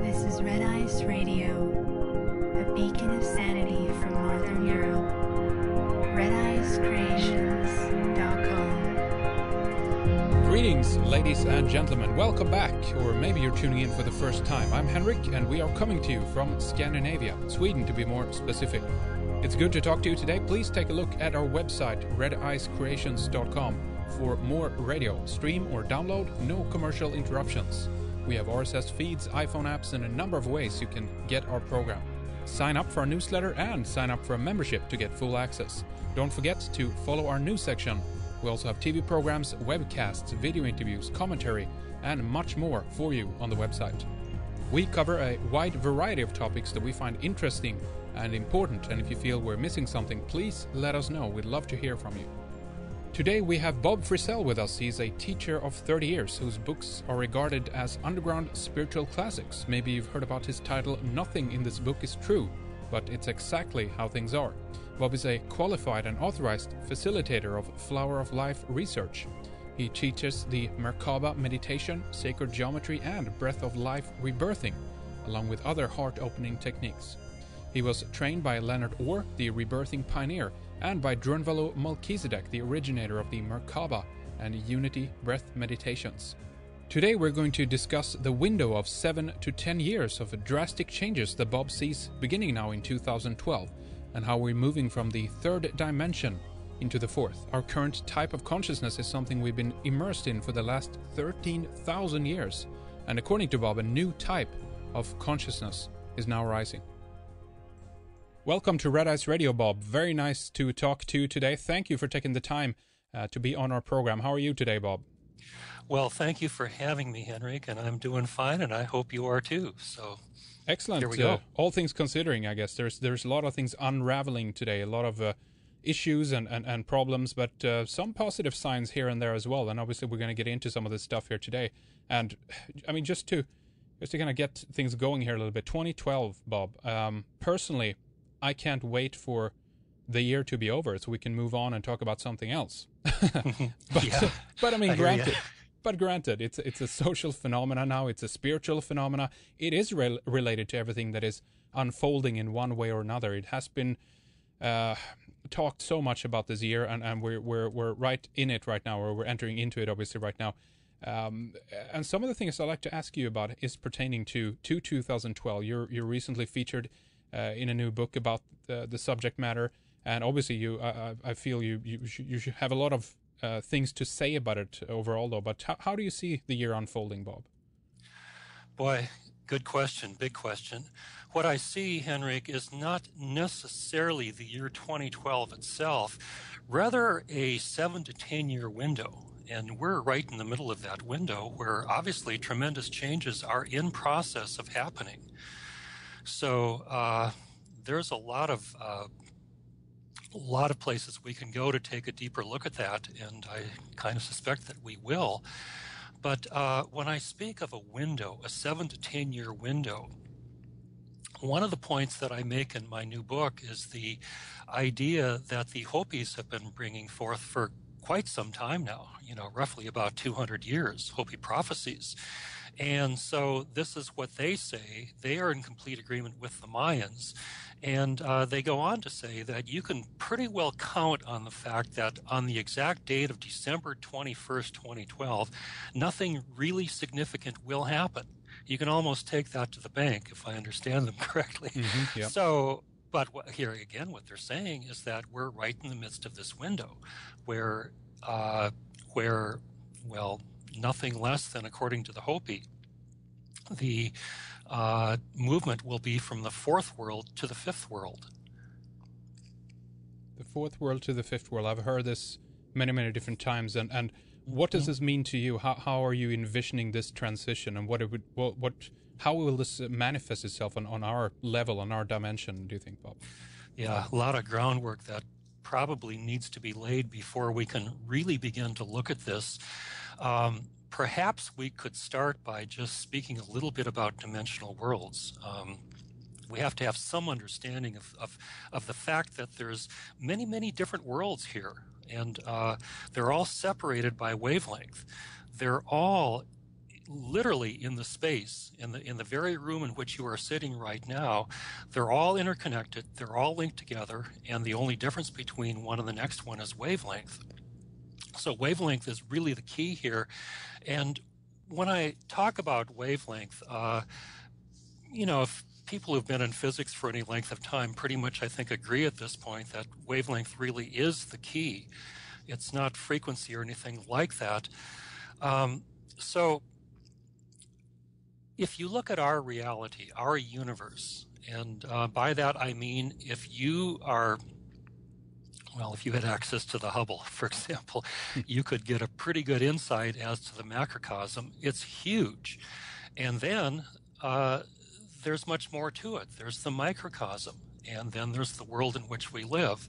This is Red Ice Radio, a beacon of sanity from Northern Europe. RedIceCreations.com. Greetings, ladies and gentlemen. Welcome back, or maybe you're tuning in for the first time. I'm Henrik, and we are coming to you from Scandinavia, Sweden to be more specific. It's good to talk to you today. Please take a look at our website, RedIceCreations.com, for more radio, stream or download, no commercial interruptions. We have RSS feeds, iPhone apps, and a number of ways you can get our program. Sign up for our newsletter and sign up for a membership to get full access. Don't forget to follow our news section. We also have TV programs, webcasts, video interviews, commentary, and much more for you on the website. We cover a wide variety of topics that we find interesting and important, and if you feel we're missing something, please let us know. We'd love to hear from you. Today we have Bob Frissell with us. He's a teacher of 30 years whose books are regarded as underground spiritual classics. Maybe you've heard about his title, Nothing in This Book is True, but it's exactly how things are. Bob is a qualified and authorized facilitator of Flower of Life research. He teaches the MerKaBa Meditation, Sacred Geometry, and Breath of Life Rebirthing, along with other heart-opening techniques. He was trained by Leonard Orr, the rebirthing pioneer, and by Drunvalo Melchizedek, the originator of the MerKaBa and Unity Breath meditations. Today we're going to discuss the window of 7 to 10 years of drastic changes that Bob sees beginning now in 2012, and how we're moving from the third dimension into the fourth. Our current type of consciousness is something we've been immersed in for the last 13,000 years, and according to Bob, a new type of consciousness is now rising. Welcome to Red Ice Radio, Bob. Very nice to talk to you today. Thank you for taking the time to be on our program. How are you today, Bob? Well, thank you for having me, Henrik, and I'm doing fine, and I hope you are too. So, excellent. Here we go. All things considering, I guess there's a lot of things unraveling today, a lot of issues and problems, but some positive signs here and there as well. And obviously, we're going to get into some of this stuff here today. And I mean, just to kind of get things going here a little bit. 2012, Bob. Personally, I can't wait for the year to be over so we can move on and talk about something else. But I mean, granted, it's a social phenomena now. It's a spiritual phenomena. It is related to everything that is unfolding in one way or another. It has been talked so much about this year, and we're right in it right now, or we're entering into it obviously right now. And some of the things I'd like to ask you about is pertaining to 2012. You're recently featured in a new book about the subject matter, and obviously I feel you should have a lot of things to say about it overall, though. But how do you see the year unfolding, Bob? Boy, good question, big question. What I see, Henrik, is not necessarily the year 2012 itself, rather a 7 to 10 year window. And we're right in the middle of that window where obviously tremendous changes are in process of happening. So there's a lot of places we can go to take a deeper look at that, and I kind of suspect that we will. But when I speak of a window, a 7 to 10 year window, one of the points that I make in my new book is the idea that the Hopis have been bringing forth for quite some time now, roughly about 200 years, Hopi prophecies. And so this is what they say. They are in complete agreement with the Mayans. And they go on to say that you can pretty well count on the fact that on the exact date of December 21st, 2012, nothing really significant will happen. You can almost take that to the bank, if I understand them correctly. Mm-hmm, yep. So, but here again, what they're saying is that we're right in the midst of this window where nothing less than, according to the Hopi, the movement will be from the fourth world to the fifth world. The fourth world to the fifth world. I've heard this many different times. And what does this mean to you? How are you envisioning this transition, and how will this manifest itself on our level, on our dimension, do you think, Bob? Yeah, a lot of groundwork that probably needs to be laid before we can really begin to look at this. Perhaps we could start by just speaking a little bit about dimensional worlds. we have to have some understanding of the fact that there's many, many different worlds here, and they're all separated by wavelength. They're all literally in the space, in the very room in which you are sitting right now. They're all interconnected, they're all linked together, and the only difference between one and the next one is wavelength. So wavelength is really the key here. And when I talk about wavelength, if people who've been in physics for any length of time pretty much, I think, agree at this point that wavelength really is the key. It's not frequency or anything like that. So if you look at our reality, our universe, and by that I mean if you had access to the Hubble, for example, you could get a pretty good insight as to the macrocosm. It's huge. And then there's much more to it. There's the microcosm, and then there's the world in which we live.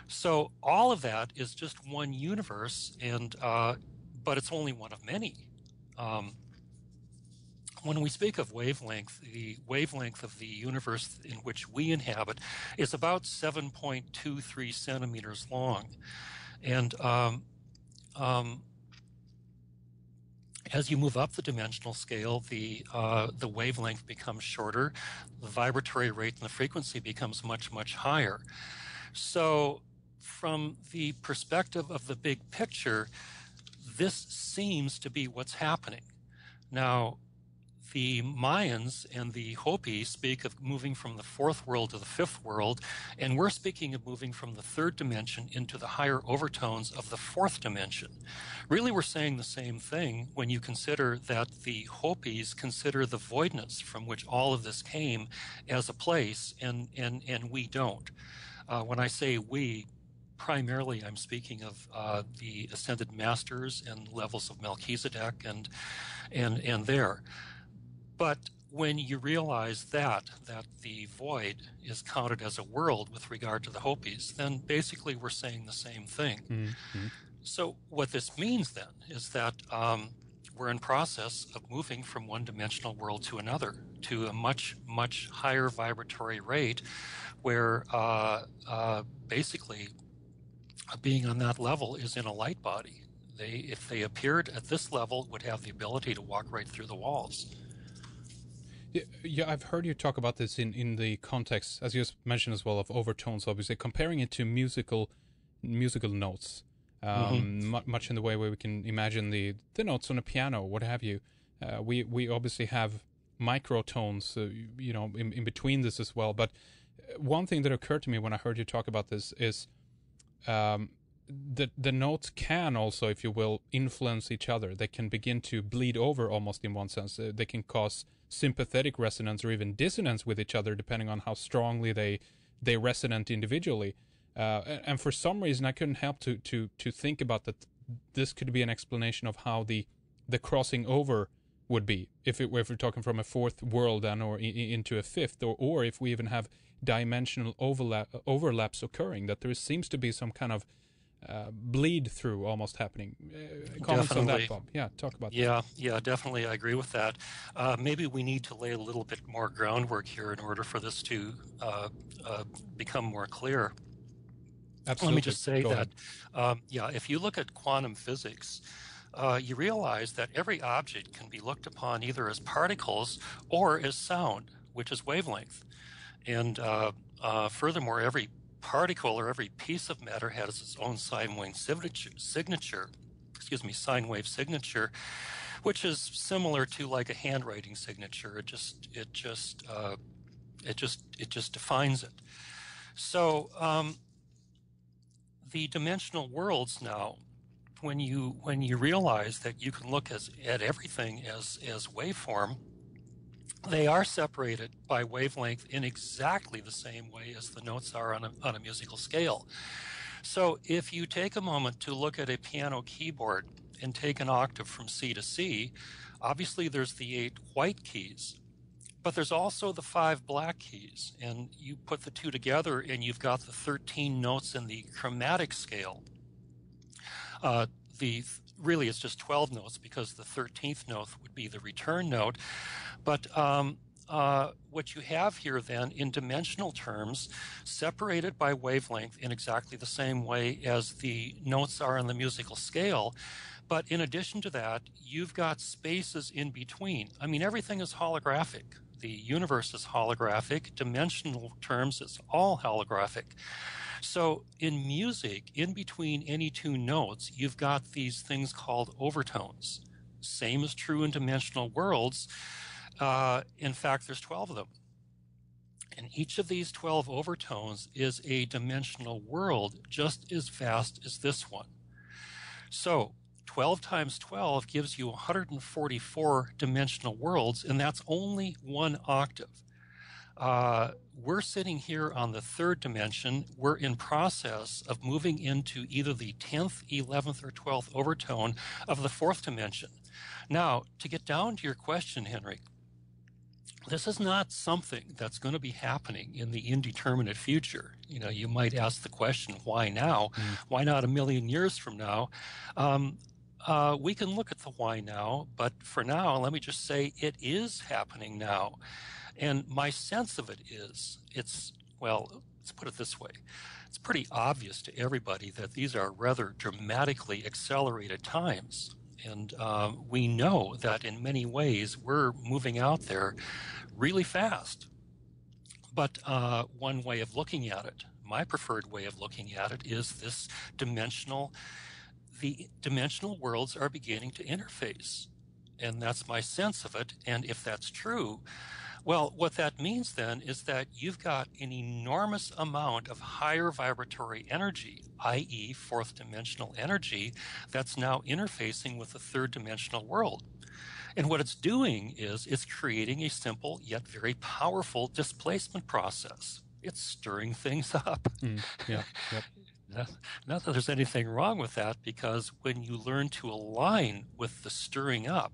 So all of that is just one universe, and but it's only one of many. When we speak of wavelength, the wavelength of the universe in which we inhabit is about 7.23 centimeters long. And as you move up the dimensional scale, the wavelength becomes shorter, the vibratory rate and the frequency becomes much, much higher. So from the perspective of the big picture, this seems to be what's happening. Now, the Mayans and the Hopi speak of moving from the fourth world to the fifth world, and we're speaking of moving from the third dimension into the higher overtones of the fourth dimension. Really, we're saying the same thing when you consider that the Hopis consider the voidness from which all of this came as a place, and we don't. When I say we, primarily I'm speaking of the ascended masters and levels of Melchizedek and there. But when you realize that the void is counted as a world with regard to the Hopis, then basically we're saying the same thing. Mm-hmm. So what this means then is that we're in process of moving from one-dimensional world to another, to a much, much higher vibratory rate, where basically being on that level is in a light body. If they appeared at this level, would have the ability to walk right through the walls. Yeah, I've heard you talk about this in the context, as you mentioned as well, of overtones, obviously, comparing it to musical notes, much in the way where we can imagine the notes on a piano, what have you. We obviously have microtones, in between this as well. But one thing that occurred to me when I heard you talk about this is the notes can also, if you will, influence each other. They can begin to bleed over almost in one sense. They can cause sympathetic resonance or even dissonance with each other, depending on how strongly they resonate individually. And for some reason, I couldn't help to think about that. This could be an explanation of how the crossing over would be if we're talking from a fourth world then or into a fifth, or if we even have dimensional overlaps occurring. That there seems to be some kind of bleed through almost happening. Comments on that, Bob? Yeah, talk about that. Yeah, definitely. I agree with that. Maybe we need to lay a little bit more groundwork here in order for this to become more clear. Absolutely. Let me just say that, if you look at quantum physics, you realize that every object can be looked upon either as particles or as sound, which is wavelength. And furthermore, every particle or every piece of matter has its own sine wave signature, which is similar to like a handwriting signature. It just defines it. So the dimensional worlds now, when you realize that you can look at everything as waveform, they are separated by wavelength in exactly the same way as the notes are on a musical scale. So if you take a moment to look at a piano keyboard and take an octave from C to C, obviously there's the 8 white keys, but there's also the 5 black keys, and you put the two together and you've got the 13 notes in the chromatic scale. Really it's just 12 notes because the 13th note would be the return note. But what you have here then in dimensional terms, separated by wavelength in exactly the same way as the notes are on the musical scale. But in addition to that, you've got spaces in between. I mean, everything is holographic. The universe is holographic. Dimensional terms, it's all holographic. So in music, in between any two notes, you've got these things called overtones. Same is true in dimensional worlds. In fact, there's 12 of them. And each of these 12 overtones is a dimensional world just as vast as this one. So 12 times 12 gives you 144 dimensional worlds, and that's only one octave. We're sitting here on the third dimension. We're in process of moving into either the 10th, 11th, or 12th overtone of the fourth dimension. Now, to get down to your question, Henrik, this is not something that's going to be happening in the indeterminate future. You know, you might ask the question, why now? Why not a million years from now? We can look at the why now, but for now, let me just say it is happening now. And my sense of it is, well, let's put it this way. It's pretty obvious to everybody that these are rather dramatically accelerated times. And we know that in many ways we're moving out there really fast. But one way of looking at it, my preferred way of looking at it, is this the dimensional worlds are beginning to interface. And that's my sense of it. And if that's true, well, what that means then is that you've got an enormous amount of higher vibratory energy, i.e. fourth dimensional energy, that's now interfacing with the third dimensional world. And what it's doing is it's creating a simple yet very powerful displacement process. It's stirring things up. Yep. Not that there's anything wrong with that, because when you learn to align with the stirring up,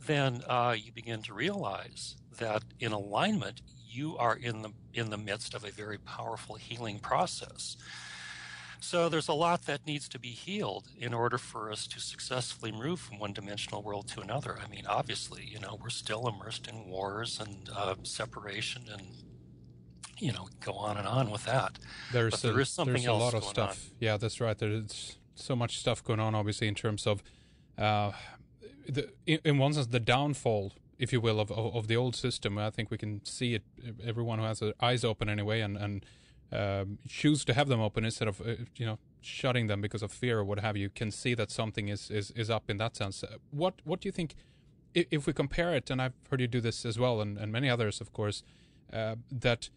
then you begin to realize that in alignment, you are in the midst of a very powerful healing process. So there's a lot that needs to be healed in order for us to successfully move from one dimensional world to another. I mean, obviously, you know, we're still immersed in wars and separation, and you know, go on with that. There is something else. There's a lot of going stuff. on. Yeah, that's right. There's so much stuff going on, obviously, in terms of in one sense, the downfall, if you will, of the old system. I think we can see it. Everyone who has their eyes open anyway, and choose to have them open instead of shutting them because of fear or what have you, can see that something is up in that sense. What do you think, if we compare it, and I've heard you do this as well, and many others, of course, that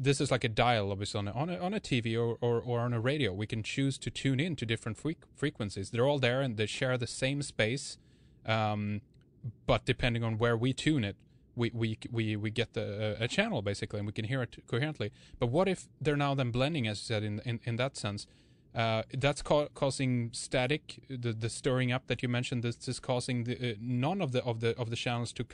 this is like a dial, obviously, on a TV or on a radio. We can choose to tune in to different frequencies. They're all there and they share the same space, but depending on where we tune it, we get a channel basically, and we can hear it coherently. But what if they're now then blending, as you said, in that sense? That's causing static, the stirring up that you mentioned. This is causing none of the channels to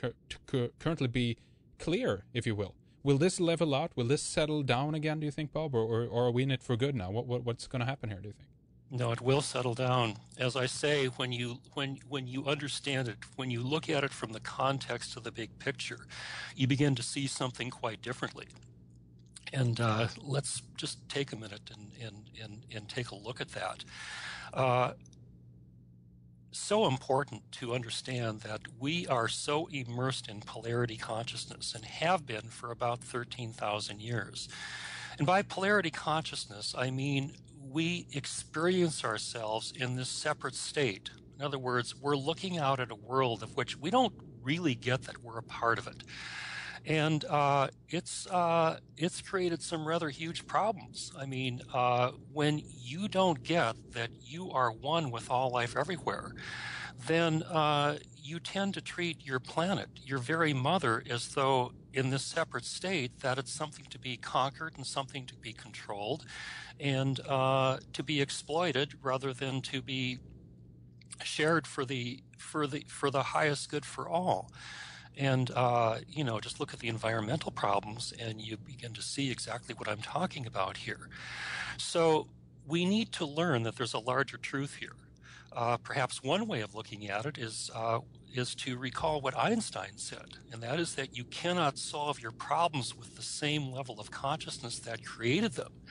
currently be clear, if you will. Will this level out? Will this settle down again, do you think, Bob? Or are we in it for good now? What's going to happen here, do you think? No, it will settle down. As I say, when you understand it, when you look at it from the context of the big picture, you begin to see something quite differently. And let's just take a minute and take a look at that. So important to understand that we are so immersed in polarity consciousness, and have been for about 13,000 years. And by polarity consciousness, I mean we experience ourselves in this separate state. In other words, we're looking out at a world of which we don't really get that we're a part of it. And it's created some rather huge problems. I mean, when you don't get that you are one with all life everywhere, then you tend to treat your planet, your very mother, as though in this separate state that it's something to be conquered and something to be controlled and to be exploited rather than to be shared for the highest good for all. And, just look at the environmental problems and you begin to see exactly what I'm talking about here. So we need to learn that there's a larger truth here. Perhaps one way of looking at it is to recall what Einstein said, and that is that you cannot solve your problems with the same level of consciousness that created them.